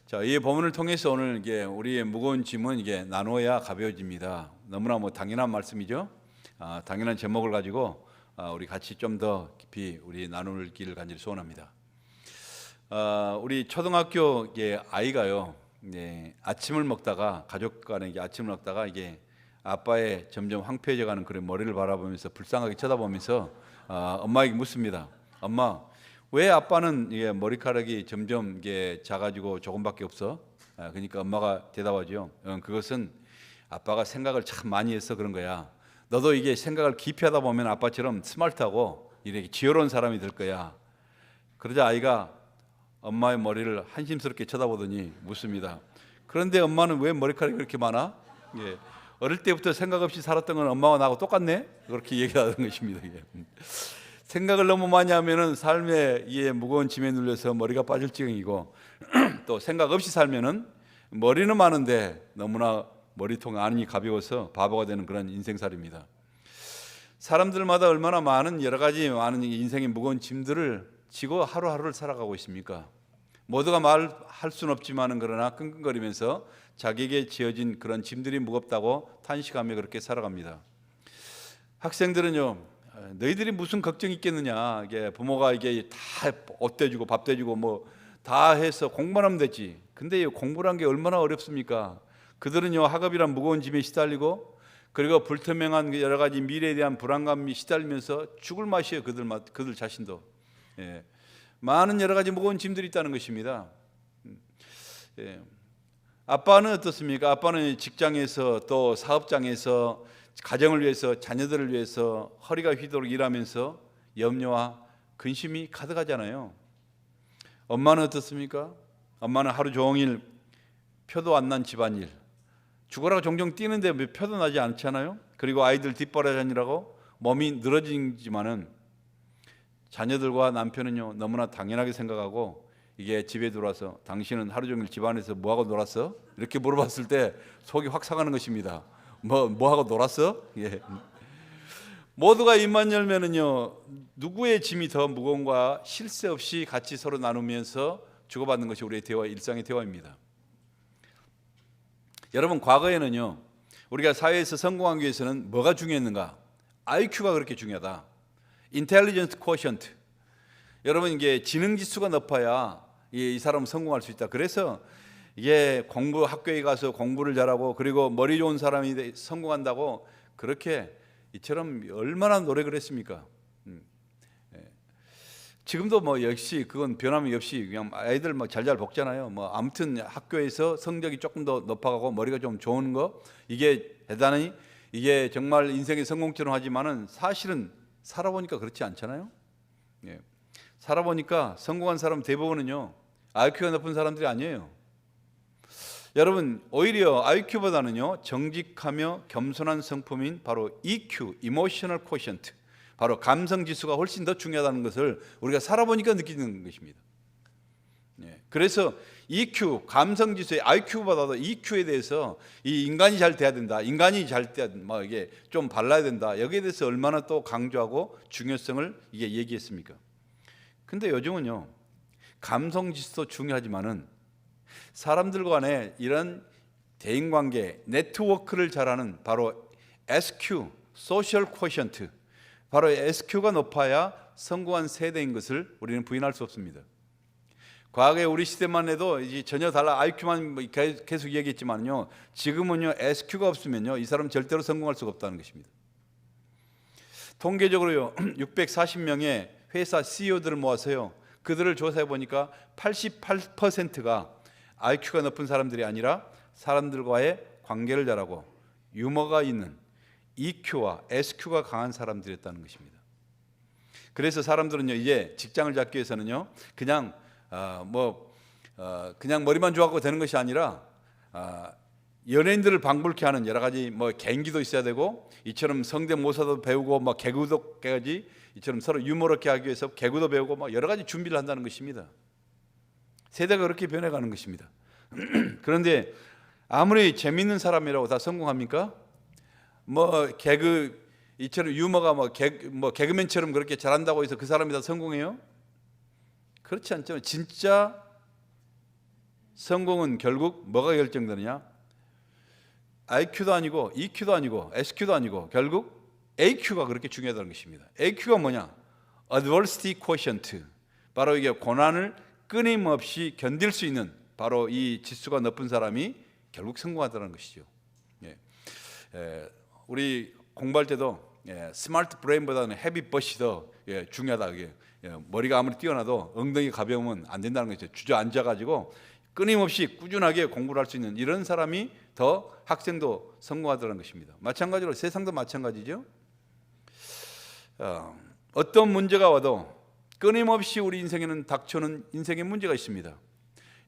자, 이 본문을 통해서 오늘 이게 우리의 무거운 짐은 이게 나눠야 가벼워집니다. 너무나 당연한 말씀이죠. 당연한 제목을 가지고 우리 같이 좀 더 깊이 우리 나눌 길을 간절히 소원합니다. 우리 초등학교 아이가요, 아침을 먹다가 가족 간에 아침을 먹다가 이게 아빠의 점점 황폐해져가는 그런 머리를 바라보면서 불쌍하게 쳐다보면서 엄마에게 묻습니다. 엄마, 왜 아빠는 이게 머리카락이 점점 이게 작아지고 조금밖에 없어? 그러니까 엄마가 대답하죠. 그것은 아빠가 생각을 참 많이 해서 그런 거야. 너도 이게 생각을 깊이 하다 보면 아빠처럼 스마트하고 이렇게 지혜로운 사람이 될 거야. 그러자 아이가 엄마의 머리를 한심스럽게 쳐다보더니 묻습니다. 그런데 엄마는 왜 머리카락이 그렇게 많아? 어릴 때부터 생각 없이 살았던 건 엄마와 나하고 똑같네? 그렇게 얘기하는 것입니다. 생각을 너무 많이 하면은 삶의 이 무거운 짐에 눌려서 머리가 빠질 지경이고 또 생각 없이 살면은 머리는 많은데 너무나 머리통 안이 가벼워서 바보가 되는 그런 인생살이입니다. 사람들마다 얼마나 많은 여러 가지 많은 인생의 무거운 짐들을 지고 하루하루를 살아가고 있습니까? 모두가 말할 수는 없지만은 그러나 끙끙거리면서 자기에게 지어진 그런 짐들이 무겁다고 탄식하며 그렇게 살아갑니다. 학생들은요, 너희들이 무슨 걱정이 있겠느냐? 이게 부모가 이게 다 옷 대주고 밥 대주고 뭐 다 해서 공부만 하면 되지. 근데 공부란 게 얼마나 어렵습니까? 그들은요, 학업이란 무거운 짐에 시달리고 그리고 불투명한 여러 가지 미래에 대한 불안감이 시달리면서 죽을 맛이에요. 그들 자신도. 많은 여러 가지 무거운 짐들이 있다는 것입니다. 아빠는 어떻습니까? 아빠는 직장에서 또 사업장에서 가정을 위해서 자녀들을 위해서 허리가 휘도록 일하면서 염려와 근심이 가득하잖아요. 엄마는 어떻습니까? 엄마는 하루 종일 표도 안 난 집안일, 죽어라 종종 뛰는데 왜 표도 나지 않잖아요. 그리고 아이들 뒷바라지라고 몸이 늘어지지만은 자녀들과 남편은요, 너무나 당연하게 생각하고 이게 집에 들어와서 당신은 하루 종일 집안에서 뭐하고 놀았어? 이렇게 물어봤을 때 속이 확 상하는 것입니다. 뭐하고 놀았어? 모두가 입만 열면은요, 누구의 짐이 더 무거운가 쉴 새 없이 같이 서로 나누면서 주고받는 것이 우리의 대화, 일상의 대화입니다. 여러분, 과거에는요, 우리가 사회에서 성공하기 위해서는 뭐가 중요했는가? IQ가 그렇게 중요하다. Intelligence Quotient. 여러분, 이게 지능 지수가 높아야 이 사람은 성공할 수 있다. 그래서 이게 학교에 가서 공부를 잘하고 그리고 머리 좋은 사람이 성공한다고 그렇게 이처럼 얼마나 노력을 했습니까? 지금도 역시 그건 변함이 없이 그냥 아이들 잘잘 먹잖아요. 아무튼 학교에서 성적이 조금 더 높아가고 머리가 좀 좋은 거, 이게 대단히 이게 정말 인생의 성공처럼 하지만은 사실은 살아보니까 그렇지 않잖아요. 살아보니까 성공한 사람 대부분은요, IQ가 높은 사람들이 아니에요. 여러분, 오히려 IQ보다는요, 정직하며 겸손한 성품인 바로 EQ, Emotional Quotient, 바로 감성지수가 훨씬 더 중요하다는 것을 우리가 살아보니까 느끼는 것입니다. 그래서 EQ, 감성지수의 IQ보다도 EQ에 대해서 이 인간이 잘 돼야 된다, 인간이 잘 돼야 된다, 이게 좀 발라야 된다, 여기에 대해서 얼마나 또 강조하고 중요성을 이게 얘기했습니까? 근데 요즘은요, 감성지수도 중요하지만은 사람들 간에 이런 대인관계, 네트워크를 잘하는 바로 SQ, Social Quotient, 바로 SQ가 높아야 성공한 세대인 것을 우리는 부인할 수 없습니다. 과거에 우리 시대만 해도 이제 전혀 달라, IQ만 계속 얘기했지만요, 지금은요, SQ가 없으면요, 이 사람 절대로 성공할 수가 없다는 것입니다. 통계적으로요, 640명의 회사 CEO들을 모아서요, 그들을 조사해 보니까 88%가 IQ가 높은 사람들이 아니라 사람들과의 관계를 잘하고 유머가 있는 EQ와 SQ가 강한 사람들이었다는 것입니다. 그래서 사람들은요, 이제 직장을 잡기 위해서는요, 그냥 머리만 좋아하고 되는 것이 아니라 연예인들을 방불케 하는 여러 가지 개인기도 있어야 되고, 이처럼 성대모사도 배우고 개그도까지 이처럼 서로 유머롭게 하기 위해서 개그도 배우고 여러 가지 준비를 한다는 것입니다. 세대가 그렇게 변해가는 것입니다. 그런데 아무리 재밌는 사람이라고 다 성공합니까? 이처럼 유머가 개그맨처럼 그렇게 잘한다고 해서 그 사람이 다 성공해요? 그렇지 않죠. 진짜 성공은 결국 뭐가 결정되느냐? IQ도 아니고 EQ도 아니고 SQ도 아니고 결국 AQ가 그렇게 중요하다는 것입니다. AQ가 뭐냐? Adversity Quotient. 바로 이게 고난을 끊임없이 견딜 수 있는 바로 이 지수가 높은 사람이 결국 성공하다는 것이죠. 우리 공부할 때도 스마트 브레인보다는 헤비 버시 더 중요하다. 머리가 아무리 뛰어나도 엉덩이 가벼우면 안 된다는 거죠. 주저앉아 가지고 끊임없이 꾸준하게 공부를 할 수 있는 이런 사람이 더 학생도 성공하다는 것입니다. 마찬가지로 세상도 마찬가지죠. 어떤 문제가 와도 끊임없이 우리 인생에는 닥쳐오는 인생의 문제가 있습니다.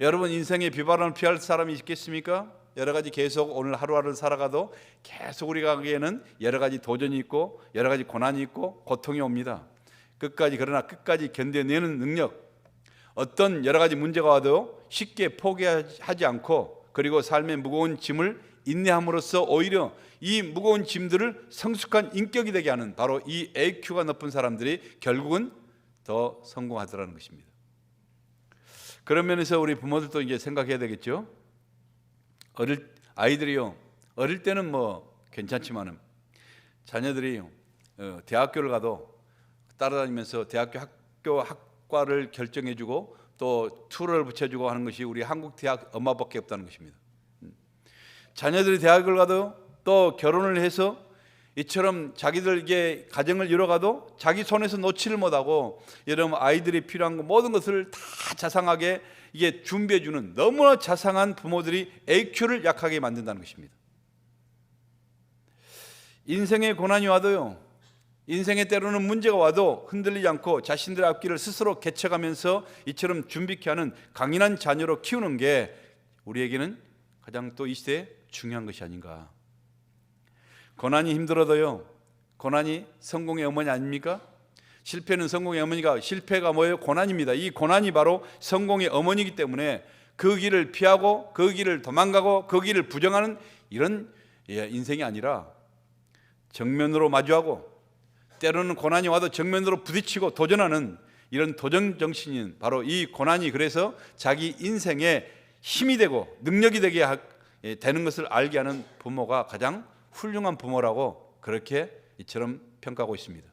여러분 인생의 비바람을 피할 사람이 있겠습니까? 여러 가지 계속 오늘 하루하루를 살아가도 계속 우리가 하기에는 여러 가지 도전이 있고 여러 가지 고난이 있고 고통이 옵니다. 그러나 끝까지 견뎌내는 능력, 어떤 여러 가지 문제가 와도 쉽게 포기하지 않고 그리고 삶의 무거운 짐을 인내함으로써 오히려 이 무거운 짐들을 성숙한 인격이 되게 하는 바로 이 AQ가 높은 사람들이 결국은 더 성공하더라는 것입니다. 그런 면에서 우리 부모들도 이제 생각해야 되겠죠. 아이들이요, 어릴 때는 뭐 괜찮지만은 자녀들이 대학교를 가도 따라다니면서 대학교 학과를 결정해주고 또 툴을 붙여주고 하는 것이 우리 한국 대학 엄마밖에 없다는 것입니다. 자녀들이 대학을 가도 또 결혼을 해서 이처럼 자기들에게 가정을 이뤄가도 자기 손에서 놓지를 못하고 여러분 아이들이 필요한 거 모든 것을 다 자상하게 이게 준비해주는 너무나 자상한 부모들이 AQ를 약하게 만든다는 것입니다. 인생의 고난이 와도요, 인생에 때로는 문제가 와도 흔들리지 않고 자신들의 앞길을 스스로 개척하면서 이처럼 준비케 하는 강인한 자녀로 키우는 게 우리에게는 가장 또 이 시대에 중요한 것이 아닌가. 고난이 힘들어도요, 고난이 성공의 어머니 아닙니까? 실패는 성공의 어머니가, 실패가 뭐예요? 고난입니다. 이 고난이 바로 성공의 어머니이기 때문에 그 길을 피하고 그 길을 도망가고 그 길을 부정하는 이런 인생이 아니라 정면으로 마주하고 때로는 고난이 와도 정면으로 부딪히고 도전하는 이런 도전 정신인 바로 이 고난이 그래서 자기 인생에 힘이 되고 능력이 되게 되는 것을 알게 하는 부모가 가장 훌륭한 부모라고 그렇게 이처럼 평가하고 있습니다.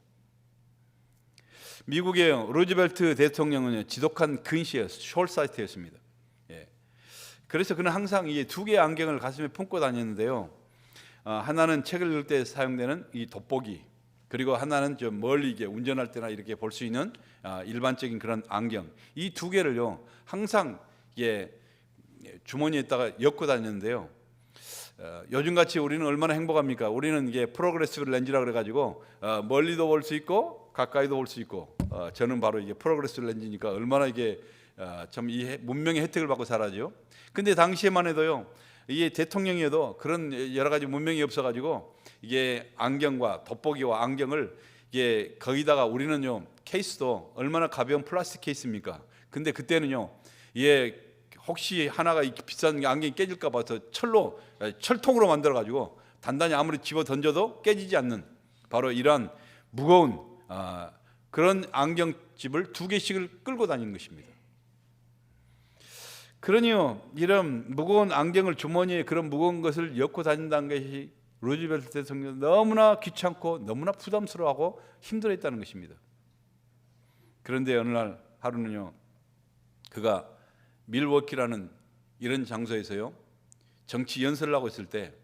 미국의 루즈벨트 대통령은 지독한 근시였어요. 숄사이트였습니다. 그래서 그는 항상 이 두 개의 안경을 가슴에 품고 다녔는데요. 하나는 책을 읽을 때 사용되는 이 돋보기, 그리고 하나는 좀 멀리 이게 운전할 때나 이렇게 볼 수 있는 일반적인 그런 안경. 이 두 개를요 항상 주머니에다가 엮고 다녔는데요. 요즘같이 우리는 얼마나 행복합니까? 우리는 이게 프로그레시브 렌즈라 그래가지고 멀리도 볼 수 있고 가까이도 볼 수 있고 저는 바로 이게 프로그레시브 렌즈니까 얼마나 이게 참 이 문명의 혜택을 받고 살아죠. 근데 당시에만 해도요, 이게 대통령이어도 그런 여러 가지 문명이 없어가지고 이게 안경과 돋보기와 안경을 이게 거기다가 우리는요 케이스도 얼마나 가벼운 플라스틱 케이스입니까? 근데 그때는요 이게 혹시 하나가 비싼 안경이 깨질까 봐서 철통으로 만들어 가지고 단단히 아무리 집어 던져도 깨지지 않는 바로 이러한 무거운 그런 안경집을 두 개씩을 끌고 다니는 것입니다. 그러니요 이런 무거운 안경을 주머니에 그런 무거운 것을 엮고 다닌다는 것이 루즈벨트 대통령 너무나 귀찮고 너무나 부담스러워하고 힘들어했다는 것입니다. 그런데 어느 날 하루는요 그가 밀워키라는 이런 장소에서요 정치 연설을 하고 있을 때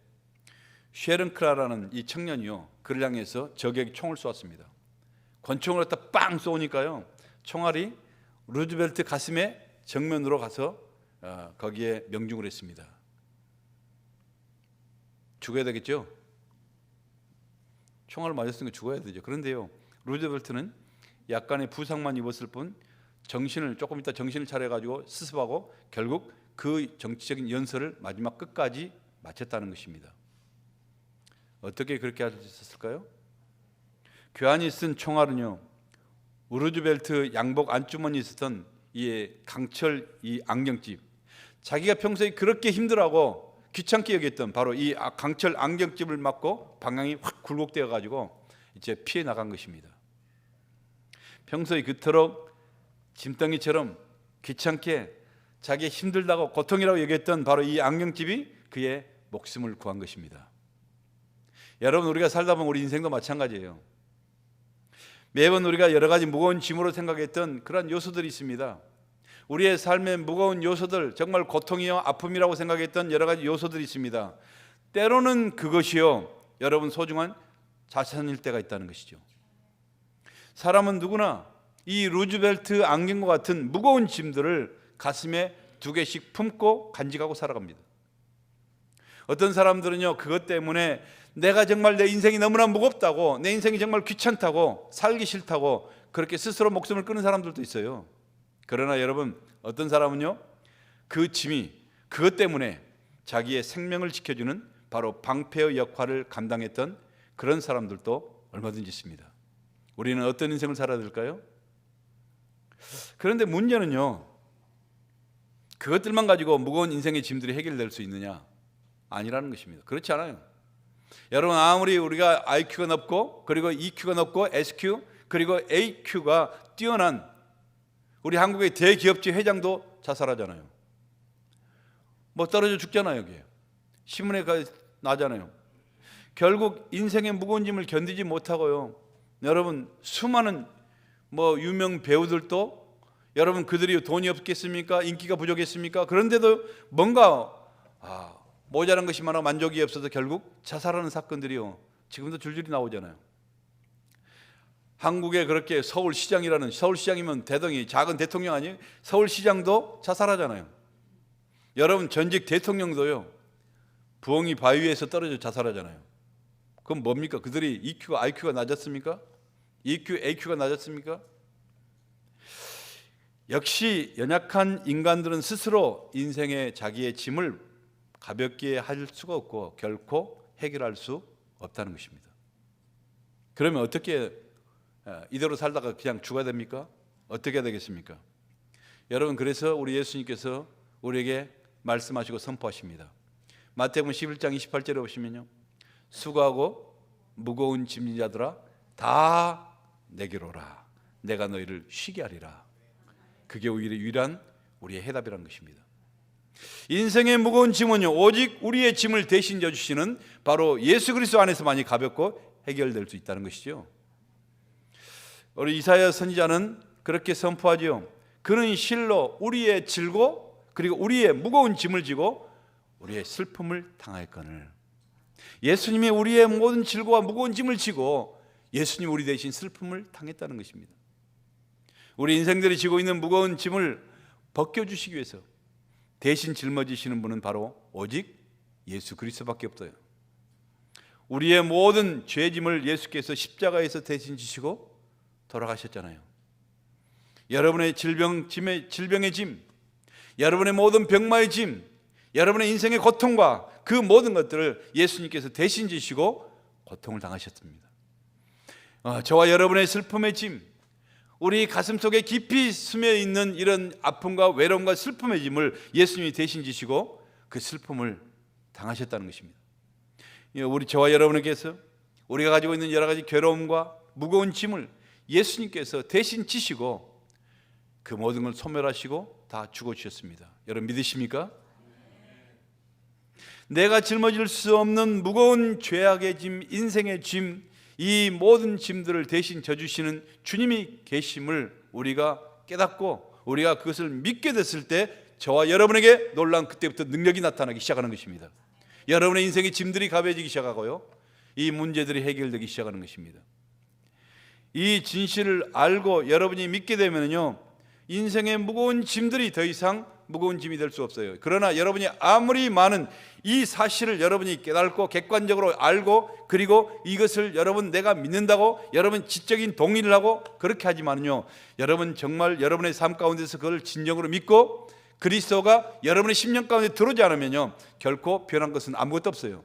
쉐런 크라라는 이 청년이요 그를 향해서 적에게 총을 쏘았습니다. 권총을 갖다 빵 쏘니까요 총알이 루즈벨트 가슴에 정면으로 가서 거기에 명중을 했습니다. 죽어야 되겠죠? 총알을 맞았으니까 죽어야 되죠. 그런데요 루즈벨트는 약간의 부상만 입었을 뿐 조금 있다 정신을 차려가지고 수습하고 결국 그 정치적인 연설을 마지막 끝까지 마쳤다는 것입니다. 어떻게 그렇게 할 수 있었을까요? 교환이 쓴 총알은요 루즈벨트 양복 안주머니에 있었던 이 강철 이 안경집, 자기가 평소에 그렇게 힘들어하고 귀찮게 여겼던 바로 이 강철 안경집을 맞고 방향이 확 굴곡되어 가지고 이제 피해 나간 것입니다. 평소에 그토록 짐덩이처럼 귀찮게 자기의 힘들다고 고통이라고 얘기했던 바로 이 안경집이 그의 목숨을 구한 것입니다. 여러분, 우리가 살다 보면 우리 인생도 마찬가지예요. 매번 우리가 여러 가지 무거운 짐으로 생각했던 그런 요소들이 있습니다. 우리의 삶의 무거운 요소들, 정말 고통이요 아픔이라고 생각했던 여러 가지 요소들이 있습니다. 때로는 그것이요 여러분 소중한 자산일 때가 있다는 것이죠. 사람은 누구나 이 루즈벨트 안경과 같은 무거운 짐들을 가슴에 2개씩 품고 간직하고 살아갑니다. 어떤 사람들은요 그것 때문에 내가 정말 내 인생이 너무나 무겁다고, 내 인생이 정말 귀찮다고, 살기 싫다고 그렇게 스스로 목숨을 끊는 사람들도 있어요. 그러나 여러분, 어떤 사람은요 그 짐이 그것 때문에 자기의 생명을 지켜주는 바로 방패의 역할을 감당했던 그런 사람들도 얼마든지 있습니다. 우리는 어떤 인생을 살아야 될까요? 그런데 문제는요, 그것들만 가지고 무거운 인생의 짐들이 해결될 수 있느냐? 아니라는 것입니다. 그렇지 않아요. 여러분, 아무리 우리가 IQ가 높고 그리고 EQ가 높고 SQ 그리고 AQ가 뛰어난 우리 한국의 대기업체 회장도 자살하잖아요. 뭐 떨어져 죽잖아요. 여기에 신문에 나잖아요. 결국 인생의 무거운 짐을 견디지 못하고요, 여러분 수많은 유명 배우들도 여러분 그들이 돈이 없겠습니까? 인기가 부족했습니까? 그런데도 뭔가 모자란 것이 많아 만족이 없어서 결국 자살하는 사건들이요 지금도 줄줄이 나오잖아요. 한국에 그렇게 서울시장이면 대동이 작은 대통령 아니에요? 서울시장도 자살하잖아요. 여러분 전직 대통령도요 부엉이 바위 위에서 떨어져 자살하잖아요. 그럼 뭡니까? 그들이 EQ가 IQ가 낮았습니까? EQ, AQ가 낮았습니까? 역시 연약한 인간들은 스스로 인생의 자기의 짐을 가볍게 할 수가 없고 결코 해결할 수 없다는 것입니다. 그러면 어떻게 이대로 살다가 그냥 죽어야 됩니까? 어떻게 해야 되겠습니까? 여러분, 그래서 우리 예수님께서 우리에게 말씀하시고 선포하십니다. 마태복음 11장 28절에 보시면요, 수고하고 무거운 짐진 자들아 다 내게로 오라, 내가 너희를 쉬게 하리라. 그게 오히려 유일한 우리의 해답이라는 것입니다. 인생의 무거운 짐은요 오직 우리의 짐을 대신 져주시는 바로 예수 그리스도 안에서만이 가볍고 해결될 수 있다는 것이죠. 우리 이사야 선지자는 그렇게 선포하죠. 그는 실로 우리의 질고 그리고 우리의 무거운 짐을 지고 우리의 슬픔을 당할거늘. 예수님이 우리의 모든 질고와 무거운 짐을 지고 예수님이 우리 대신 슬픔을 당했다는 것입니다. 우리 인생들이 지고 있는 무거운 짐을 벗겨주시기 위해서 대신 짊어지시는 분은 바로 오직 예수 그리스도밖에 없어요. 우리의 모든 죄짐을 예수께서 십자가에서 대신 지시고 돌아가셨잖아요. 여러분의 질병의 짐, 여러분의 모든 병마의 짐, 여러분의 인생의 고통과 그 모든 것들을 예수님께서 대신 지시고 고통을 당하셨습니다. 저와 여러분의 슬픔의 짐, 우리 가슴 속에 깊이 스며 있는 이런 아픔과 외로움과 슬픔의 짐을 예수님이 대신 지시고 그 슬픔을 당하셨다는 것입니다. 저와 여러분에게서 우리가 가지고 있는 여러 가지 괴로움과 무거운 짐을 예수님께서 대신 지시고 그 모든 걸 소멸하시고 다 죽어주셨습니다. 여러분 믿으십니까? 내가 짊어질 수 없는 무거운 죄악의 짐, 인생의 짐, 이 모든 짐들을 대신 져주시는 주님이 계심을 우리가 깨닫고 우리가 그것을 믿게 됐을 때 저와 여러분에게 놀라운 그때부터 능력이 나타나기 시작하는 것입니다. 여러분의 인생의 짐들이 가벼워지기 시작하고요, 이 문제들이 해결되기 시작하는 것입니다. 이 진실을 알고 여러분이 믿게 되면요, 인생의 무거운 짐들이 더 이상 무거운 짐이 될 수 없어요. 그러나 여러분이 아무리 많은 이 사실을 여러분이 깨닫고 객관적으로 알고 그리고 이것을 여러분 내가 믿는다고 여러분 지적인 동의를 하고 그렇게 하지만요, 여러분 정말 여러분의 삶 가운데서 그걸 진정으로 믿고 그리스도가 여러분의 심령 가운데 들어오지 않으면요 결코 변한 것은 아무것도 없어요.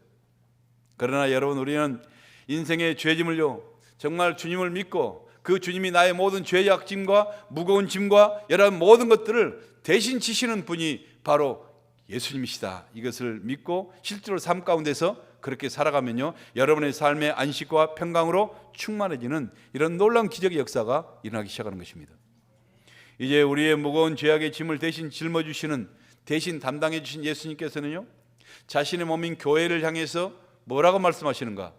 그러나 여러분, 우리는 인생의 죄짐을요 정말 주님을 믿고 그 주님이 나의 모든 죄악 짐과 무거운 짐과 여러 모든 것들을 대신 지시는 분이 바로 예수님이시다, 이것을 믿고 실제로 삶 가운데서 그렇게 살아가면요 여러분의 삶의 안식과 평강으로 충만해지는 이런 놀라운 기적의 역사가 일어나기 시작하는 것입니다. 이제 우리의 무거운 죄악의 짐을 대신 짊어주시는, 대신 담당해 주신 예수님께서는요, 자신의 몸인 교회를 향해서 뭐라고 말씀하시는가?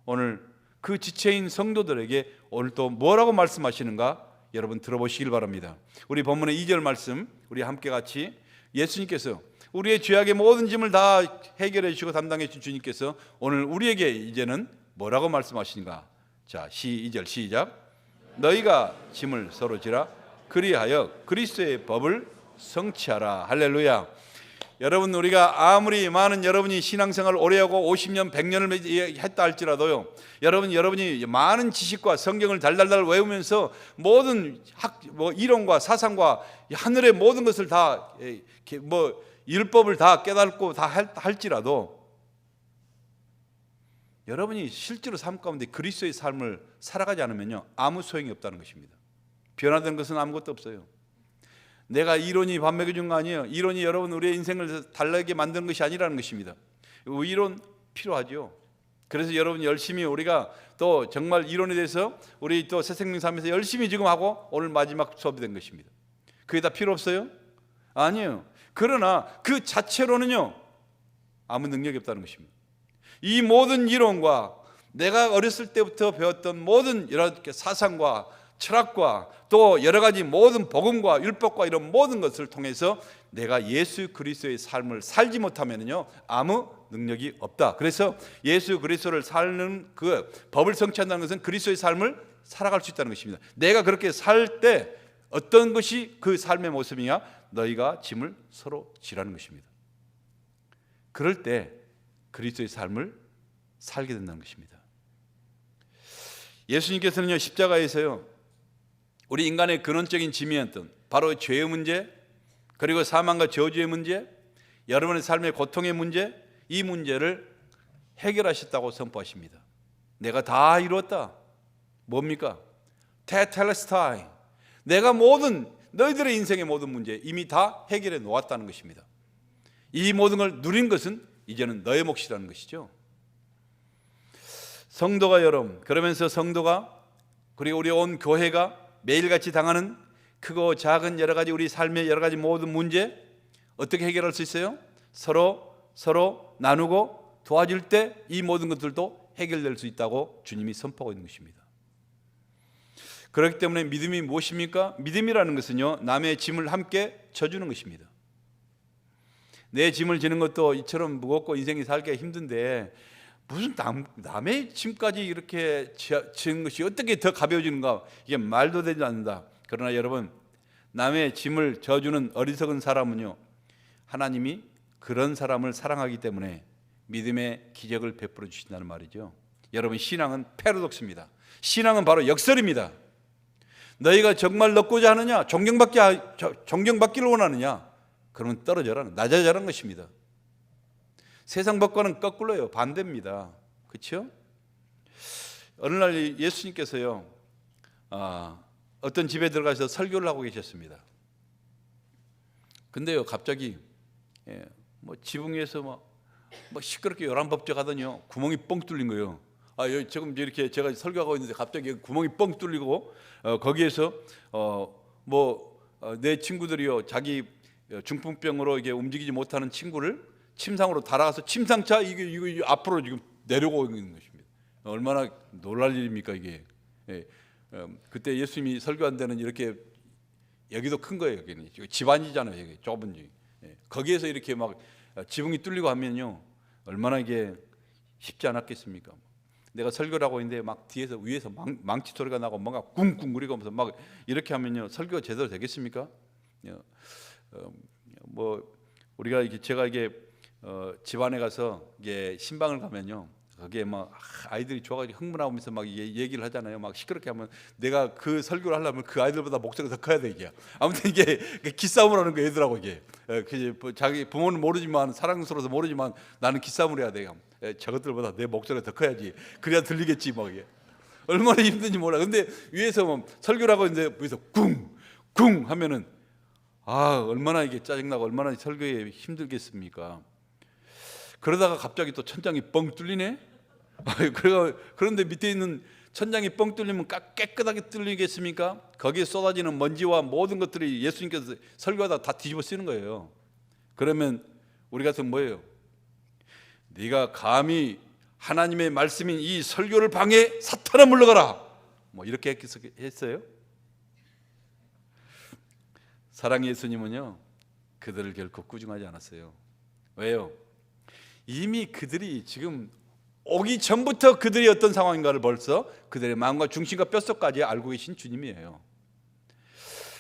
오늘 그 지체인 성도들에게 오늘 또 뭐라고 말씀하시는가? 여러분 들어보시길 바랍니다. 우리 본문의 2절 말씀 우리 함께 같이, 예수님께서 우리의 죄악의 모든 짐을 다 해결해 주시고 담당해 주신 주님께서 오늘 우리에게 이제는 뭐라고 말씀하시는가? 자, 2절 시작. 너희가 짐을 서로 지라 그리하여 그리스도의 법을 성취하라. 할렐루야. 여러분, 우리가 아무리 많은 여러분이 신앙생활을 오래하고 50년 100년을 했다 할지라도요, 여러분이 많은 지식과 성경을 달달달 외우면서 모든 이론과 사상과 하늘의 모든 것을 다 율법을 다 깨닫고 다 할지라도 여러분이 실제로 삶 가운데 그리스도의 삶을 살아가지 않으면요, 아무 소용이 없다는 것입니다. 변화된 것은 아무것도 없어요. 내가 이론이 밥 먹여준 거 아니에요. 이론이 여러분 우리의 인생을 달라게 만드는 것이 아니라는 것입니다. 이론 필요하죠. 그래서 여러분 열심히 우리가 또 정말 이론에 대해서 우리 또 새생명 삶에서 열심히 지금 하고 오늘 마지막 수업이 된 것입니다. 그게 다 필요 없어요? 아니에요. 그러나 그 자체로는요, 아무 능력이 없다는 것입니다. 이 모든 이론과 내가 어렸을 때부터 배웠던 모든 이렇게 사상과 철학과 또 여러 가지 모든 복음과 율법과 이런 모든 것을 통해서 내가 예수 그리스도의 삶을 살지 못하면요, 아무 능력이 없다. 그래서 예수 그리스도를 사는 그 법을 성취한다는 것은 그리스도의 삶을 살아갈 수 있다는 것입니다. 내가 그렇게 살 때 어떤 것이 그 삶의 모습이냐? 너희가 짐을 서로 지라는 것입니다. 그럴 때 그리스도의 삶을 살게 된다는 것입니다. 예수님께서는요, 십자가에서요, 우리 인간의 근원적인 짐이었던 바로 죄의 문제, 그리고 사망과 저주의 문제, 여러분의 삶의 고통의 문제, 이 문제를 해결하셨다고 선포하십니다. 내가 다 이루었다. 뭡니까? 테텔레스타이. 내가 모든 너희들의 인생의 모든 문제 이미 다 해결해 놓았다는 것입니다. 이 모든 걸 누린 것은 이제는 너의 몫이라는 것이죠. 성도가 여러분, 그러면서 성도가 그리고 우리 온 교회가 매일같이 당하는 크고 작은 여러 가지 우리 삶의 여러 가지 모든 문제 어떻게 해결할 수 있어요? 서로 나누고 도와줄 때 이 모든 것들도 해결될 수 있다고 주님이 선포하고 있는 것입니다. 그렇기 때문에 믿음이 무엇입니까? 믿음이라는 것은요, 남의 짐을 함께 져주는 것입니다. 내 짐을 지는 것도 이처럼 무겁고 인생이 살기가 힘든데 무슨 남의 짐까지 이렇게 지는 것이 어떻게 더 가벼워지는가? 이게 말도 되지 않는다. 그러나 여러분, 남의 짐을 져주는 어리석은 사람은요, 하나님이 그런 사람을 사랑하기 때문에 믿음의 기적을 베풀어 주신다는 말이죠. 여러분, 신앙은 패러독스입니다. 신앙은 바로 역설입니다. 너희가 정말 넣고자 하느냐? 존경받기를 원하느냐? 그러면 떨어져라, 낮아져라는 것입니다. 세상 법과는 거꾸로요, 반대입니다. 그렇죠? 어느 날 예수님께서요, 어떤 집에 들어가서 설교를 하고 계셨습니다. 근데요, 갑자기 지붕 위에서 막 시끄럽게 요란법적 하더니요, 구멍이 뻥 뚫린 거예요. 지금 이렇게 제가 설교하고 있는데 갑자기 구멍이 뻥 뚫리고 거기에서 내 친구들이요, 자기 중풍병으로 이게 움직이지 못하는 친구를 침상으로 달아가서 침상차 이거 앞으로 지금 내려오고 있는 것입니다. 얼마나 놀랄 일입니까 이게. 그때 예수님이 설교한 데는 이렇게 여기도 큰 거예요. 여기는 집안이잖아요. 여기 좁은 집. 거기에서 이렇게 막 지붕이 뚫리고 하면요, 얼마나 이게 쉽지 않았겠습니까? 내가 설교를 하고 있는데 막 뒤에서 위에서 망치 소리가 나고 뭔가 쿵쿵거리고 하면서 막 이렇게 하면요, 설교가 제대로 되겠습니까? 우리가 제가 이게 집안에 가서 이게 신방을 가면요, 거기에 막 아이들이 좋아가지고 흥분하면서 막 얘기를 하잖아요. 막 시끄럽게 하면 내가 그 설교를 하려면 그 아이들보다 목소리가 더 커야 돼 이게. 아무튼 이게 기싸움을 하는 거 애들하고 이게. 자기 부모는 모르지만 사랑스러워서 모르지만 나는 기싸움을 해야 돼요. 저것들보다 내 목소리가 더 커야지. 그래야 들리겠지 막 이게. 얼마나 힘든지 몰라. 근데 위에서 뭐 설교를 하고 있는데 위에서 쿵쿵 하면은 얼마나 이게 짜증나고 얼마나 설교에 힘들겠습니까? 그러다가 갑자기 또 천장이 뻥 뚫리네. 그런데 밑에 있는 천장이 뻥 뚫리면 깨끗하게 뚫리겠습니까? 거기에 쏟아지는 먼지와 모든 것들이 예수님께서 설교하다 다 뒤집어 쓰는 거예요. 그러면 우리 같으면 뭐예요? 네가 감히 하나님의 말씀인 이 설교를 방해, 사탄아 물러가라, 뭐 이렇게 했어요? 사랑의 예수님은요, 그들을 결코 꾸중하지 않았어요. 왜요? 이미 그들이 지금 오기 전부터 그들이 어떤 상황인가를 벌써 그들의 마음과 중심과 뼛속까지 알고 계신 주님이에요.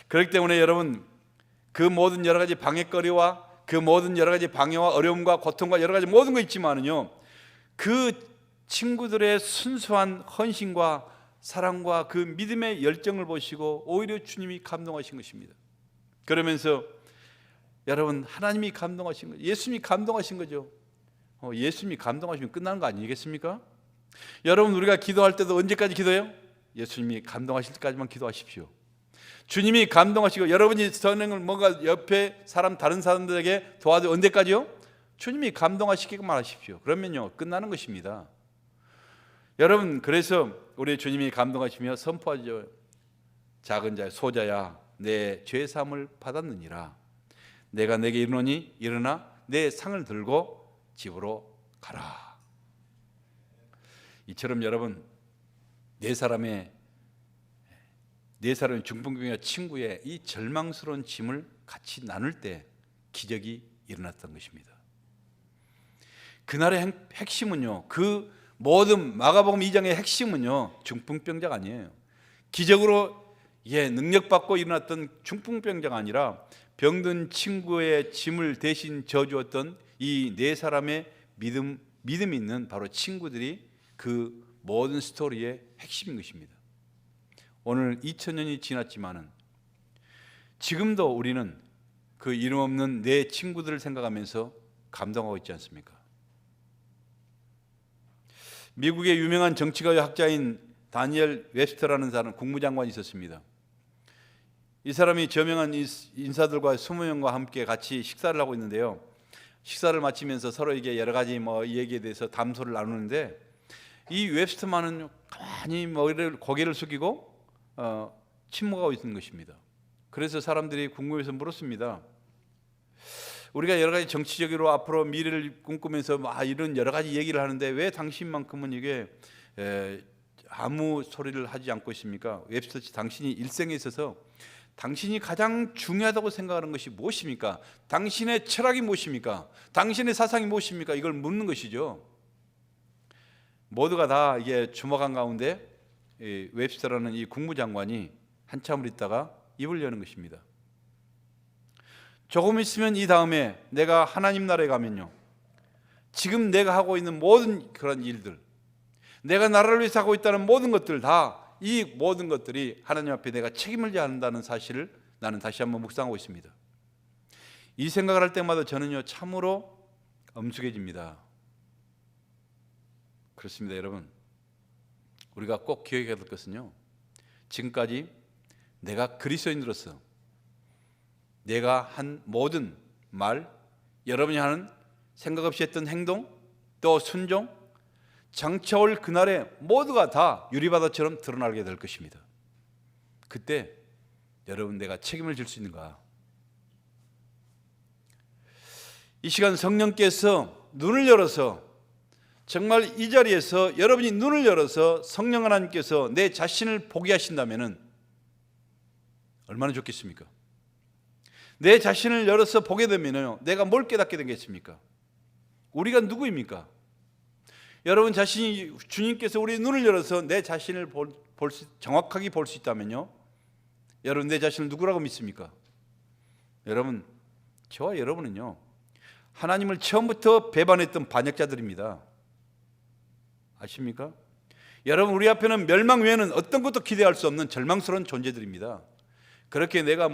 그렇기 때문에 여러분, 그 모든 여러 가지 방해거리와 그 모든 여러 가지 방해와 어려움과 고통과 여러 가지 모든 거 있지만은요, 그 친구들의 순수한 헌신과 사랑과 그 믿음의 열정을 보시고 오히려 주님이 감동하신 것입니다. 그러면서 여러분, 하나님이 감동하신 거죠. 예수님이 감동하신 거죠. 예수님이 감동하시면 끝나는 거 아니겠습니까? 여러분, 우리가 기도할 때도 언제까지 기도해요? 예수님이 감동하실 때까지만 기도하십시오. 주님이 감동하시고 여러분이 선행을 뭔가 옆에 다른 사람들에게 도와줘 언제까지요? 주님이 감동하시게만 하십시오. 그러면요, 끝나는 것입니다. 여러분, 그래서 우리 주님이 감동하시며 선포하죠. 작은 자의 소자야, 내 죄 사함을 받았느니라. 내가 내게 이르노니 일어나 내 상을 들고 집으로 가라. 이처럼 여러분, 네 사람의 중풍병자 친구의 이 절망스러운 짐을 같이 나눌 때 기적이 일어났던 것입니다. 그날의 핵심은요, 그 모든 마가복음 2장의 핵심은요, 중풍병자가 아니에요. 기적으로 능력받고 일어났던 중풍병자가 아니라 병든 친구의 짐을 대신 져주었던 이 네 사람의 믿음 있는 바로 친구들이 그 모든 스토리의 핵심인 것입니다. 오늘 2000년이 지났지만은 지금도 우리는 그 이름 없는 내 친구들을 생각하면서 감동하고 있지 않습니까? 미국의 유명한 정치가 학자인 다니엘 웹스터라는 사람, 국무장관이 있었습니다. 이 사람이 저명한 인사들과 20명과 함께 같이 식사를 하고 있는데요, 식사를 마치면서 서로에게 여러 가지 이 얘기에 대해서 담소를 나누는데, 이 웹스터만은 가만히 고개를 숙이고 침묵하고 있는 것입니다. 그래서 사람들이 궁금해서 물었습니다. 우리가 여러 가지 정치적으로 앞으로 미래를 꿈꾸면서 이런 여러 가지 얘기를 하는데 왜 당신만큼은 이게 아무 소리를 하지 않고 있습니까? 웹스터 씨, 당신이 일생에 있어서 당신이 가장 중요하다고 생각하는 것이 무엇입니까? 당신의 철학이 무엇입니까? 당신의 사상이 무엇입니까? 이걸 묻는 것이죠. 모두가 다 이게 주목한 가운데 웹스터라는 이 국무장관이 한참을 있다가 입을 여는 것입니다. 조금 있으면 이 다음에 내가 하나님 나라에 가면요, 지금 내가 하고 있는 모든 그런 일들, 내가 나라를 위해서 하고 있다는 모든 것들 이 모든 것들이 하나님 앞에 내가 책임을 져야 한다는 사실을 나는 다시 한번 묵상하고 있습니다. 이 생각을 할 때마다 저는요, 참으로 엄숙해집니다. 그렇습니다, 여러분. 우리가 꼭 기억해야 될 것은요, 지금까지 내가 그리스도인으로서 내가 한 모든 말, 여러분이 하는 생각 없이 했던 행동, 또 순종, 장차올 그날에 모두가 다 유리바다처럼 드러나게 될 것입니다. 그때 여러분, 내가 책임을 질 수 있는가? 이 시간 성령께서 눈을 열어서, 정말 이 자리에서 여러분이 눈을 열어서 성령 하나님께서 내 자신을 보게 하신다면 얼마나 좋겠습니까? 내 자신을 열어서 보게 되면 내가 뭘 깨닫게 되겠습니까? 우리가 누구입니까? 여러분 자신이, 주님께서 우리 눈을 열어서 내 자신을 정확하게 볼 수 있다면요, 여러분 내 자신을 누구라고 믿습니까? 여러분, 저와 여러분은요, 하나님을 처음부터 배반했던 반역자들입니다. 아십니까? 여러분, 우리 앞에는 멸망 외에는 어떤 것도 기대할 수 없는 절망스러운 존재들입니다. 그렇게 내가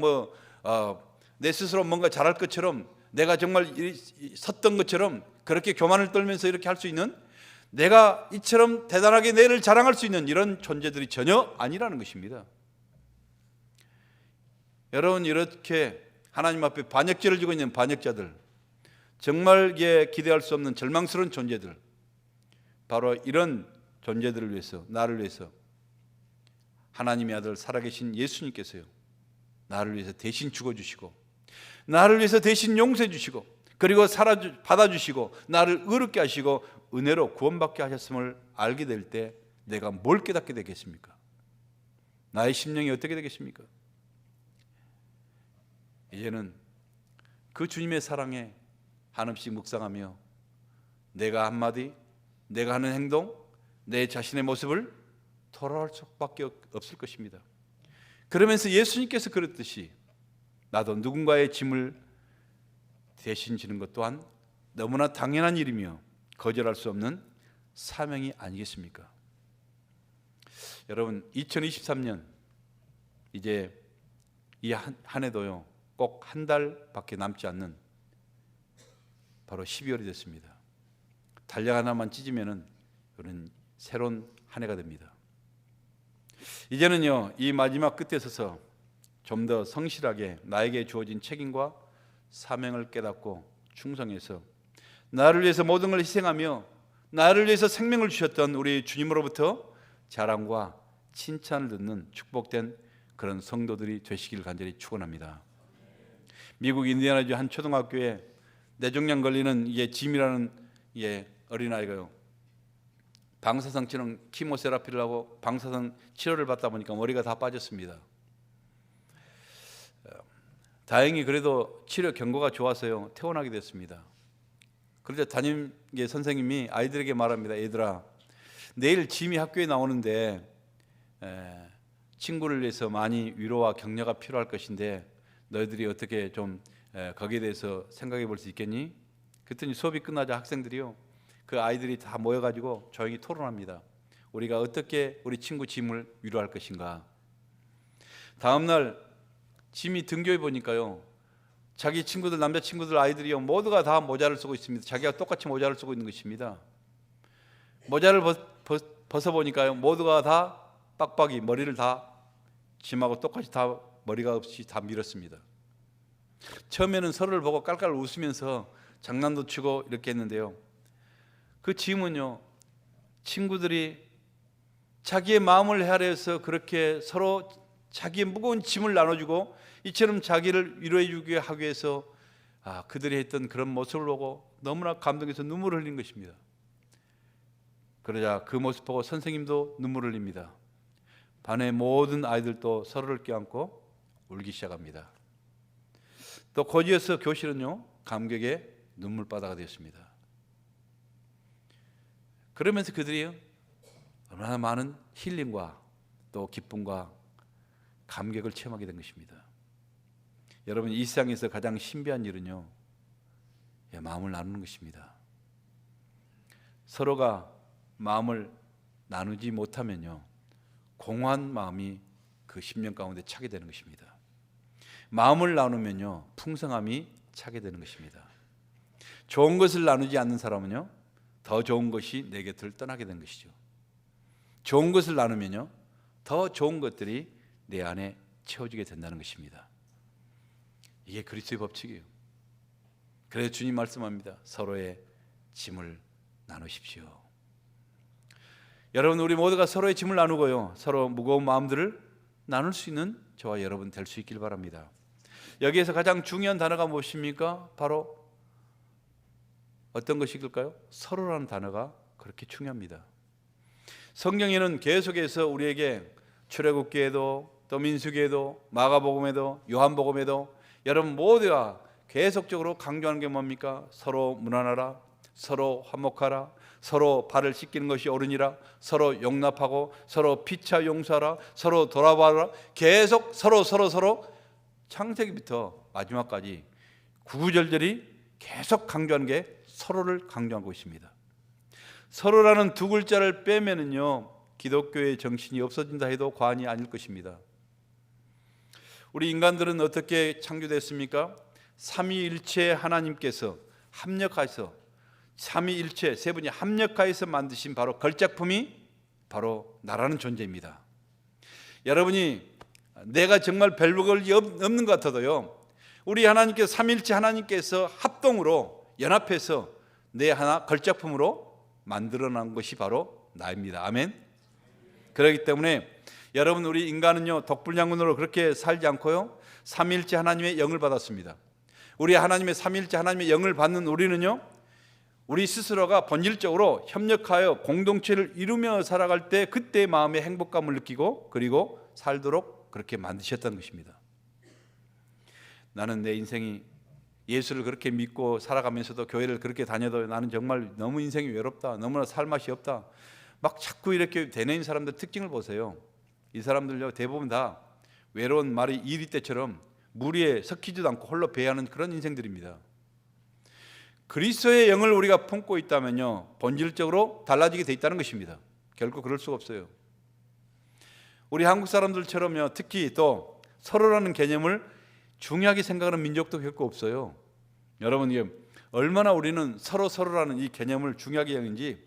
내 스스로 뭔가 잘할 것처럼, 내가 정말 섰던 것처럼 그렇게 교만을 떨면서 이렇게 할 수 있는, 내가 이처럼 대단하게 내를 자랑할 수 있는 이런 존재들이 전혀 아니라는 것입니다. 여러분, 이렇게 하나님 앞에 반역죄를 지고 있는 반역자들, 정말 기대할 수 없는 절망스러운 존재들, 바로 이런 존재들을 위해서, 나를 위해서 하나님의 아들 살아계신 예수님께서요, 나를 위해서 대신 죽어주시고 나를 위해서 대신 용서해 주시고 그리고 받아주시고 나를 의롭게 하시고 은혜로 구원받게 하셨음을 알게 될 때 내가 뭘 깨닫게 되겠습니까? 나의 심령이 어떻게 되겠습니까? 이제는 그 주님의 사랑에 한없이 묵상하며 내가 한마디, 내가 하는 행동, 내 자신의 모습을 돌아올 수밖에 없을 것입니다. 그러면서 예수님께서 그랬듯이 나도 누군가의 짐을 대신 지는 것 또한 너무나 당연한 일이며 거절할 수 없는 사명이 아니겠습니까? 여러분, 2023년 이제 이 한 해도요, 꼭 한 달밖에 남지 않는 바로 12월이 됐습니다. 달력 하나만 찢으면은 우리는 새로운 한 해가 됩니다. 이제는요, 이 마지막 끝에 서서 좀 더 성실하게 나에게 주어진 책임과 사명을 깨닫고 충성해서 나를 위해서 모든 걸 희생하며 나를 위해서 생명을 주셨던 우리 주님으로부터 자랑과 칭찬을 듣는 축복된 그런 성도들이 되시길 간절히 축원합니다. 미국 인디애나주 한 초등학교에 뇌종양 걸리는 짐이라는 어린아이가요, 방사선 치료 키모세라피를 하고 방사선 치료를 받다 보니까 머리가 다 빠졌습니다. 다행히 그래도 치료 경과가 좋아서요, 퇴원하게 됐습니다. 그런데 담임 선생님이 아이들에게 말합니다. 얘들아, 내일 짐이 학교에 나오는데 친구를 위해서 많이 위로와 격려가 필요할 것인데 너희들이 어떻게 좀 거기에 대해서 생각해 볼 수 있겠니? 그랬더니 수업이 끝나자 학생들이요, 그 아이들이 다 모여가지고 조용히 토론합니다. 우리가 어떻게 우리 친구 짐을 위로할 것인가. 다음날 짐이 등교해 보니까요, 자기 친구들, 남자친구들 아이들이요, 모두가 다 모자를 쓰고 있습니다. 자기가 똑같이 모자를 쓰고 있는 것입니다. 모자를 벗어보니까요, 모두가 다 빡빡이 머리를 다 짐하고 똑같이 다 머리가 없이 다 밀었습니다. 처음에는 서로를 보고 깔깔 웃으면서 장난도 치고 이렇게 했는데요, 그 짐은요, 친구들이 자기의 마음을 헤아려서 그렇게 서로 자기의 무거운 짐을 나눠주고 이처럼 자기를 위로해주기 하기 위해서 그들이 했던 그런 모습을 보고 너무나 감동해서 눈물을 흘린 것입니다. 그러자 그 모습 보고 선생님도 눈물을 흘립니다. 반의 모든 아이들도 서로를 껴안고 울기 시작합니다. 또 곧이어서 교실은요, 감격의 눈물바다가 되었습니다. 그러면서 그들이 얼마나 많은 힐링과 또 기쁨과 감격을 체험하게 된 것입니다. 여러분, 이 세상에서 가장 신비한 일은요, 마음을 나누는 것입니다. 서로가 마음을 나누지 못하면요, 공허한 마음이 그 심령 가운데 차게 되는 것입니다. 마음을 나누면요, 풍성함이 차게 되는 것입니다. 좋은 것을 나누지 않는 사람은요, 더 좋은 것이 내 곁을 떠나게 되는 것이죠. 좋은 것을 나누면요, 더 좋은 것들이 내 안에 채워지게 된다는 것입니다. 이게 그리스도의 법칙이에요. 그래서 주님 말씀합니다. 서로의 짐을 나누십시오. 여러분, 우리 모두가 서로의 짐을 나누고요, 서로 무거운 마음들을 나눌 수 있는 저와 여러분 될 수 있길 바랍니다. 여기에서 가장 중요한 단어가 무엇입니까? 바로 어떤 것일까요? 서로라는 단어가 그렇게 중요합니다. 성경에는 계속해서 우리에게 출애굽기에도 또 민수기에도 마가복음에도 요한복음에도 여러분 모두가 계속적으로 강조하는 게 뭡니까? 서로 문안하라, 서로 화목하라, 서로 발을 씻기는 것이 옳으니라, 서로 용납하고 서로 피차 용서하라, 서로 돌아봐라. 계속 서로 창세기부터 마지막까지 구구절절히 계속 강조하는 게 서로를 강조하고 있습니다. 서로라는 두 글자를 빼면은요, 기독교의 정신이 없어진다 해도 과언이 아닐 것입니다. 우리 인간들은 어떻게 창조됐습니까? 삼위일체 하나님께서 합력하셔서, 삼위일체 세 분이 합력하여서 만드신 바로 걸작품이 바로 나라는 존재입니다. 여러분이 내가 정말 별 볼이 없는 것 같아도요, 우리 하나님께서 삼위일체 하나님께서 합동으로 연합해서 내 하나 걸작품으로 만들어낸 것이 바로 나입니다. 아멘. 그렇기 때문에 여러분, 우리 인간은요 독불량군으로 그렇게 살지 않고요 삼위일체 하나님의 영을 받았습니다. 우리 하나님의 삼위일체 하나님의 영을 받는 우리는요 우리 스스로가 본질적으로 협력하여 공동체를 이루며 살아갈 때 그때 마음의 행복감을 느끼고 그리고 살도록 그렇게 만드셨다는 것입니다. 나는 내 인생이 예수를 그렇게 믿고 살아가면서도 교회를 그렇게 다녀도 나는 정말 너무 인생이 외롭다, 너무나 살 맛이 없다, 막 자꾸 이렇게 되뇌인 사람들 특징을 보세요. 이 사람들요 대부분 다 외로운 말이 이리 때처럼 무리에 섞이지도 않고 홀로 배회하는 그런 인생들입니다. 그리스도의 영을 우리가 품고 있다면요 본질적으로 달라지게 돼 있다는 것입니다. 결코 그럴 수가 없어요. 우리 한국 사람들처럼요 특히 또 서로라는 개념을 중요하게 생각하는 민족도 결코 없어요. 여러분, 이게 얼마나 우리는 서로라는 이 개념을 중요하게 여기는지,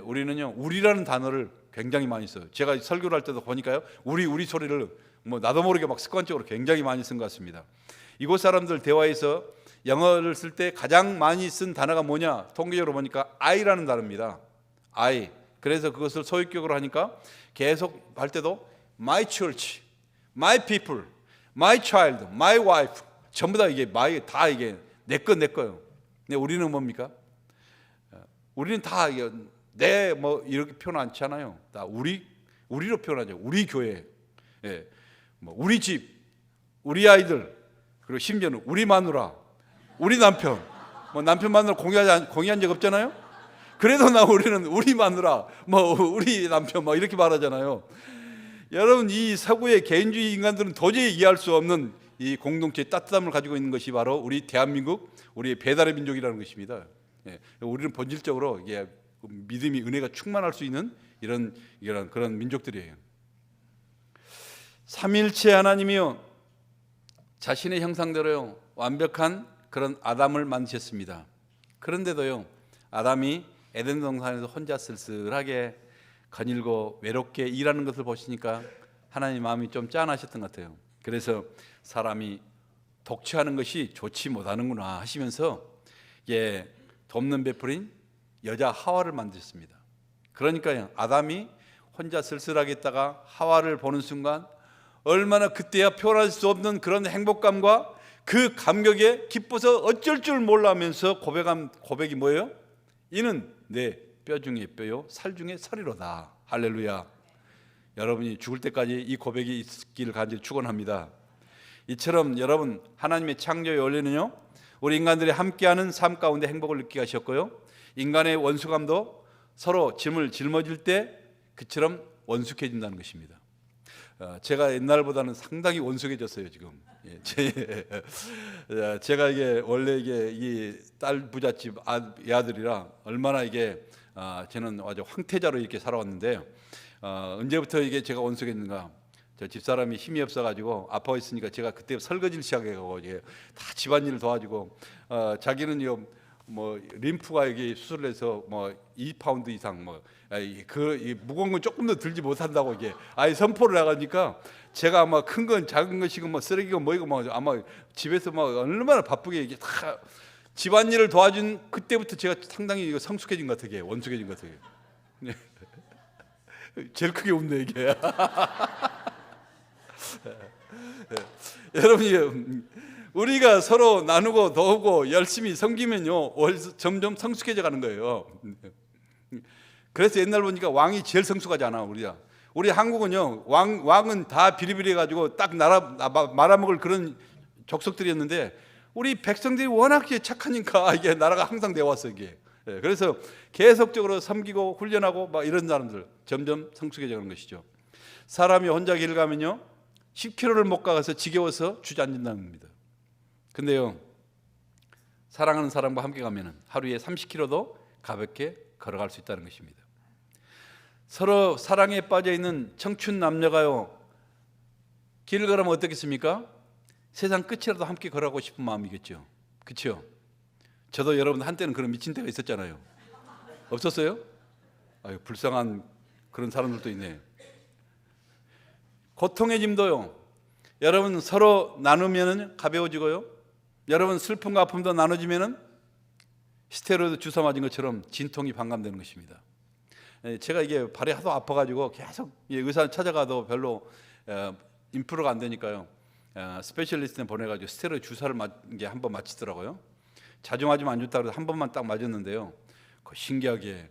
우리는요 우리라는 단어를 굉장히 많이 써요. 제가 설교를 할 때도 보니까요 우리 소리를 뭐 나도 모르게 막 습관적으로 굉장히 많이 쓴 것 같습니다. 이곳 사람들 대화에서 영어를 쓸 때 가장 많이 쓴 단어가 뭐냐, 통계적으로 보니까 I라는 단어입니다. I. 그래서 그것을 소유격으로 하니까 계속 할 때도 my church, my people, my child, my wife, 전부 다 이게 my, 다 이게 내 거예요. 근데 우리는 뭡니까? 우리는 다 내 뭐 이렇게 표현 않지 않아요. 다 우리로 표현하죠. 우리 교회, 뭐 우리 집, 우리 아이들, 그리고 심지어는 우리 마누라, 우리 남편, 뭐 남편 마누라 공유한 적 없잖아요. 그래도 우리는 우리 마누라, 뭐 우리 남편, 뭐 이렇게 말하잖아요. 여러분, 이 서구의 개인주의 인간들은 도저히 이해할 수 없는 이 공동체의 따뜻함을 가지고 있는 것이 바로 우리 대한민국, 우리의 배달의 민족이라는 것입니다. 우리는 본질적으로 이게 믿음이, 은혜가 충만할 수 있는 이런 그런 민족들이에요. 삼위일체 하나님이요 자신의 형상대로요 완벽한 그런 아담을 만드셨습니다. 그런데도요 아담이 에덴 동산에서 혼자 쓸쓸하게 거닐고 외롭게 일하는 것을 보시니까 하나님 마음이 좀 짠하셨던 것 같아요. 그래서 사람이 독취하는 것이 좋지 못하는구나 하시면서 돕는 베풀인 여자 하와를 만드셨습니다. 그러니까요 아담이 혼자 쓸쓸하게 있다가 하와를 보는 순간 얼마나 그때야 표현할 수 없는 그런 행복감과 그 감격에 기뻐서 어쩔 줄 몰라면서 고백이 뭐예요? 이는 내 뼈 중에 뼈요 살 중에 살이로다. 할렐루야. 여러분이 죽을 때까지 이 고백이 있기를 간절히 축원합니다. 이처럼 여러분 하나님의 창조의 원리는요 우리 인간들이 함께하는 삶 가운데 행복을 느끼게 하셨고요 인간의 원수감도 서로 짐을 짊어질 때 그처럼 원숙해진다는 것입니다. 제가 옛날보다는 상당히 원숙해졌어요 지금. 제가 이게 원래 이 딸 부잣집 아들이라 얼마나 저는 아주 황태자로 이렇게 살아왔는데 언제부터 제가 원숙했는가? 저 집사람이 힘이 없어가지고 아파했으니까 제가 그때 설거지를 시작해가지고 다 집안일을 도와주고 자기는 뭐 림프가 수술을 해서 뭐 2파운드 이상 그 무거운 건 조금 더 들지 못한다고 아예 선포를 해가니까 제가 아마 큰 건 작은 것이고 뭐 쓰레기고 뭐이고 뭐 아마 집에서 얼마나 바쁘게 다 집안일을 도와준 그때부터 제가 상당히 성숙해진 것 같아요. 원숙해진 것 같아요. 제일 크게 웃네 이게. 여러분이 우리가 서로 나누고 도우고 열심히 섬기면요 점점 성숙해져 가는 거예요. 그래서 옛날 보니까 왕이 제일 성숙하지 않아. 우리 한국은요 왕은 다 비리비리 가지고 딱 말아먹을 그런 족속들이었는데 우리 백성들이 워낙 착하니까 이게 나라가 항상 되어왔어 이게. 그래서 계속적으로 섬기고 훈련하고 이런 사람들 점점 성숙해져 가는 것이죠. 사람이 혼자 길 가면요 10km를 못 가서 지겨워서 주저앉는다는 겁니다. 근데요 사랑하는 사람과 함께 가면 하루에 30km도 가볍게 걸어갈 수 있다는 것입니다. 서로 사랑에 빠져있는 청춘 남녀가요 길을 걸으면 어떻겠습니까? 세상 끝이라도 함께 걸어가고 싶은 마음이겠죠. 그렇죠? 저도 여러분 한때는 그런 미친 때가 있었잖아요. 없었어요? 아유, 불쌍한 그런 사람들도 있네. 고통의 짐도요 여러분 서로 나누면 가벼워지고요 여러분 슬픔과 아픔도 나눠지면 스테로이드 주사 맞은 것처럼 진통이 반감되는 것입니다. 제가 이게 발이 하도 아파가지고 계속 의사 찾아가도 별로 인프로가 안 되니까요. 스페셜리스트에 보내가지고 스테로이드 주사를 한번 맞히더라고요. 자주 맞으면 안 좋다고 해서 한 번만 딱 맞았는데요. 신기하게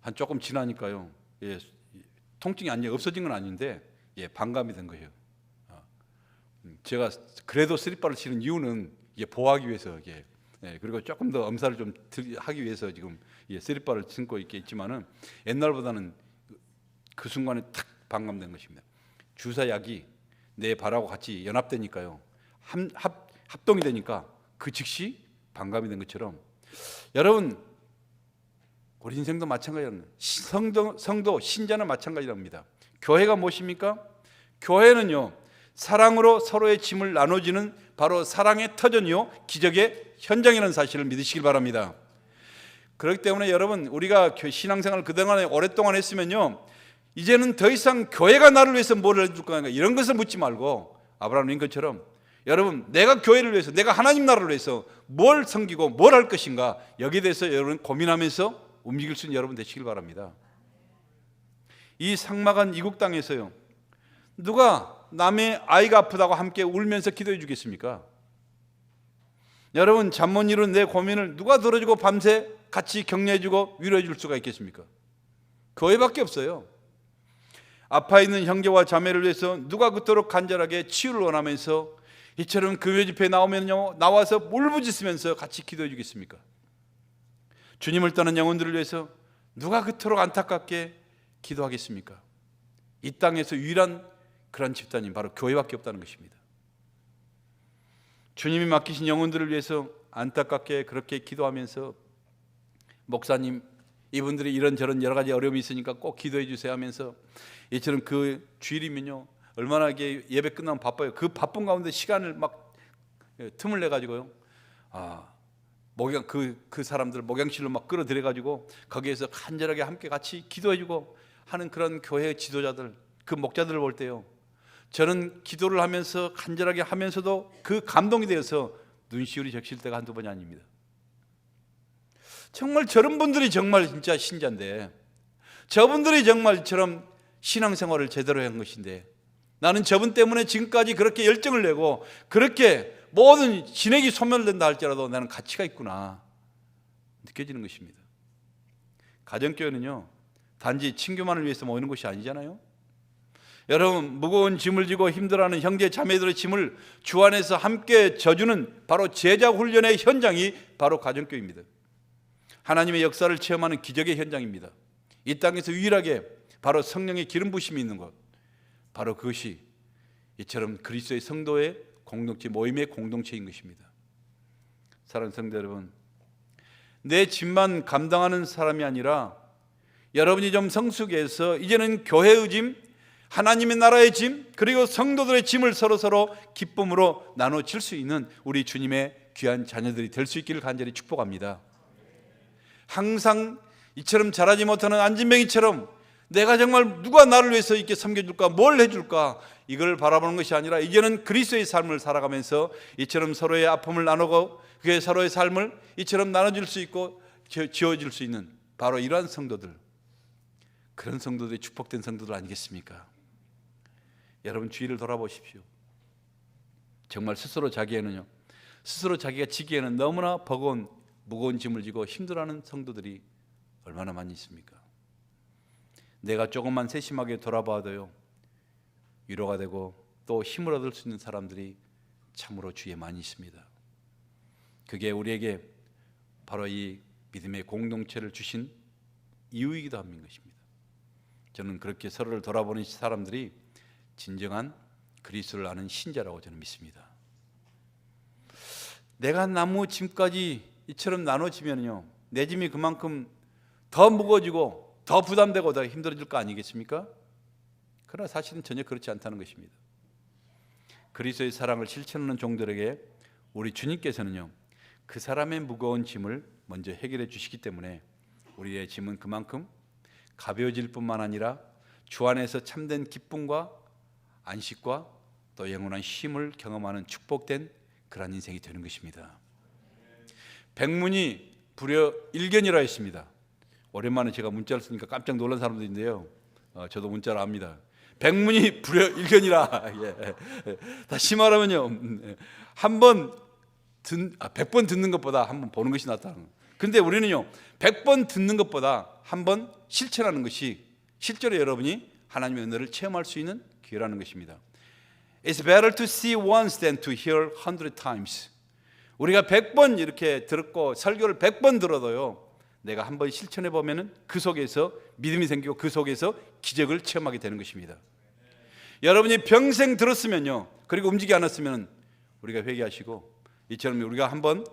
한 조금 지나니까요. 통증이 없어진 건 아닌데 반감이 된 거예요. 제가 그래도 쓰리바를 치는 이유는 보호하기 위해서 그리고 조금 더 엄살을 좀 하기 위해서 지금 쓰리바를 신고 있지만은 옛날보다는 그 순간에 탁 반감된 것입니다. 주사약이 내 발하고 같이 연합되니까요. 합동이 되니까 그 즉시 반감이 된 것처럼 여러분 우리 인생도 마찬가지입니다. 성도 신자는 마찬가지랍니다. 교회가 무엇입니까? 교회는요 사랑으로 서로의 짐을 나눠주는 바로 사랑의 터전이요 기적의 현장이라는 사실을 믿으시길 바랍니다. 그렇기 때문에 여러분 우리가 신앙생활을 그동안에 오랫동안 했으면요 이제는 더 이상 교회가 나를 위해서 뭘 해줄 건가 이런 것을 묻지 말고 아브라함 링컨처럼 여러분 내가 교회를 위해서 내가 하나님 나라를 위해서 뭘 섬기고 뭘 할 것인가 여기에 대해서 여러분 고민하면서 움직일 수 있는 여러분 되시길 바랍니다. 이 삭막한 이국 땅에서요 누가 남의 아이가 아프다고 함께 울면서 기도해 주겠습니까? 여러분 잠 못 이룬 내 고민을 누가 들어주고 밤새 같이 격려해 주고 위로해 줄 수가 있겠습니까? 교회밖에 없어요. 아파 있는 형제와 자매를 위해서 누가 그토록 간절하게 치유를 원하면서 이처럼 금요 집회에 나오면요 나와서 울부짖으면서 같이 기도해 주겠습니까? 주님을 떠난 영혼들을 위해서 누가 그토록 안타깝게 기도하겠습니까? 이 땅에서 유일한 그런 집단이 바로 교회밖에 없다는 것입니다. 주님이 맡기신 영혼들을 위해서 안타깝게 그렇게 기도하면서 목사님 이분들이 이런저런 여러 가지 어려움이 있으니까 꼭 기도해 주세요 하면서 이처럼 그 주일이면요 얼마나 예배 끝나면 바빠요. 그 바쁜 가운데 시간을 막 틈을 내 가지고요 목양 그 사람들을 목양실로 막 끌어들여 가지고 거기에서 간절하게 함께 같이 기도해 주고 하는 그런 교회 지도자들 그 목자들을 볼 때요 저는 기도를 하면서 간절하게 하면서도 그 감동이 되어서 눈시울이 적실 때가 한두 번이 아닙니다. 정말 저런 분들이 정말 진짜 신자인데 저분들이 정말 이처럼 신앙생활을 제대로 한 것인데 나는 저분 때문에 지금까지 그렇게 열정을 내고 그렇게 모든 진액이 소멸된다 할지라도 나는 가치가 있구나 느껴지는 것입니다. 가정교회는요 단지 친교만을 위해서 모이는 것이 아니잖아요. 여러분 무거운 짐을 지고 힘들어하는 형제 자매들의 짐을 주 안에서 함께 져주는 바로 제자 훈련의 현장이 바로 가정교회입니다. 하나님의 역사를 체험하는 기적의 현장입니다. 이 땅에서 유일하게 바로 성령의 기름 부심이 있는 것 바로 그것이 이처럼 그리스도의 성도의 공동체 모임의 공동체인 것입니다. 사랑하는 성도 여러분 내 짐만 감당하는 사람이 아니라 여러분이 좀 성숙해서 이제는 교회의 짐 하나님의 나라의 짐 그리고 성도들의 짐을 서로 기쁨으로 나눠질 수 있는 우리 주님의 귀한 자녀들이 될 수 있기를 간절히 축복합니다. 항상 이처럼 잘하지 못하는 안진뱅이처럼 내가 정말 누가 나를 위해서 이렇게 섬겨줄까 뭘 해줄까 이걸 바라보는 것이 아니라 이제는 그리스도의 삶을 살아가면서 이처럼 서로의 아픔을 나누고 그게 서로의 삶을 이처럼 나눠줄 수 있고 지어줄 수 있는 바로 이러한 성도들 그런 성도들이 축복된 성도들 아니겠습니까? 여러분 주위를 돌아보십시오. 정말 스스로 자기가 지기에는 너무나 버거운 무거운 짐을 지고 힘들어하는 성도들이 얼마나 많이 있습니까? 내가 조금만 세심하게 돌아봐도요 위로가 되고 또 힘을 얻을 수 있는 사람들이 참으로 주위에 많이 있습니다. 그게 우리에게 바로 이 믿음의 공동체를 주신 이유이기도 한 것입니다. 저는 그렇게 서로를 돌아보는 사람들이 진정한 그리스도를 아는 신자라고 저는 믿습니다. 내가 나무 짐까지 이처럼 나눠지면요 내 짐이 그만큼 더 무거워지고 더 부담되고 더 힘들어질 거 아니겠습니까? 그러나 사실은 전혀 그렇지 않다는 것입니다. 그리스도의 사랑을 실천하는 종들에게 우리 주님께서는요 그 사람의 무거운 짐을 먼저 해결해 주시기 때문에 우리의 짐은 그만큼 가벼워질 뿐만 아니라 주 안에서 참된 기쁨과 안식과 또 영원한 쉼을 경험하는 축복된 그런 인생이 되는 것입니다. 백문이 불여 일견이라 했습니다. 오랜만에 제가 문자를 쓰니까 깜짝 놀란 사람도 있는데요. 저도 문자를 압니다. 백문이 불여일견이라. 예. 다시 말하면요, 한번 100번 듣는 것보다 한 번 보는 것이 낫다는 거예요. 근데 우리는요, 100번 듣는 것보다 한 번 실천하는 것이 실제로 여러분이 하나님의 은혜를 체험할 수 있는 기회라는 것입니다. It's better to see once than to hear 100 times. 우리가 100번 이렇게 들었고 설교를 100번 들어도요, 내가 한번 실천해 보면은 그 속에서 믿음이 생기고 그 속에서 기적을 체험하게 되는 것입니다. 여러분이 평생 들었으면요, 그리고 움직이지 않았으면 우리가 회개하시고, 이처럼 우리가 한번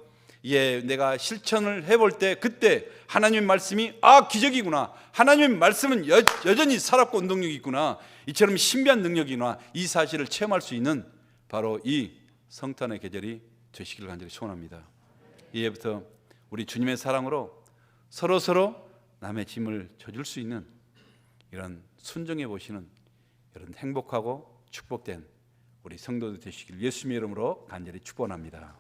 내가 실천을 해볼 때 그때 하나님의 말씀이 기적이구나, 하나님의 말씀은 여전히 살았고 운동력이 있구나, 이처럼 신비한 능력이구나, 이 사실을 체험할 수 있는 바로 이 성탄의 계절이 되시길 간절히 소원합니다. 이제부터 우리 주님의 사랑으로 서로 남의 짐을 져줄 수 있는 이런 순종해 보시는 이런 행복하고 축복된 우리 성도들 되시길 예수님의 이름으로 간절히 축원합니다.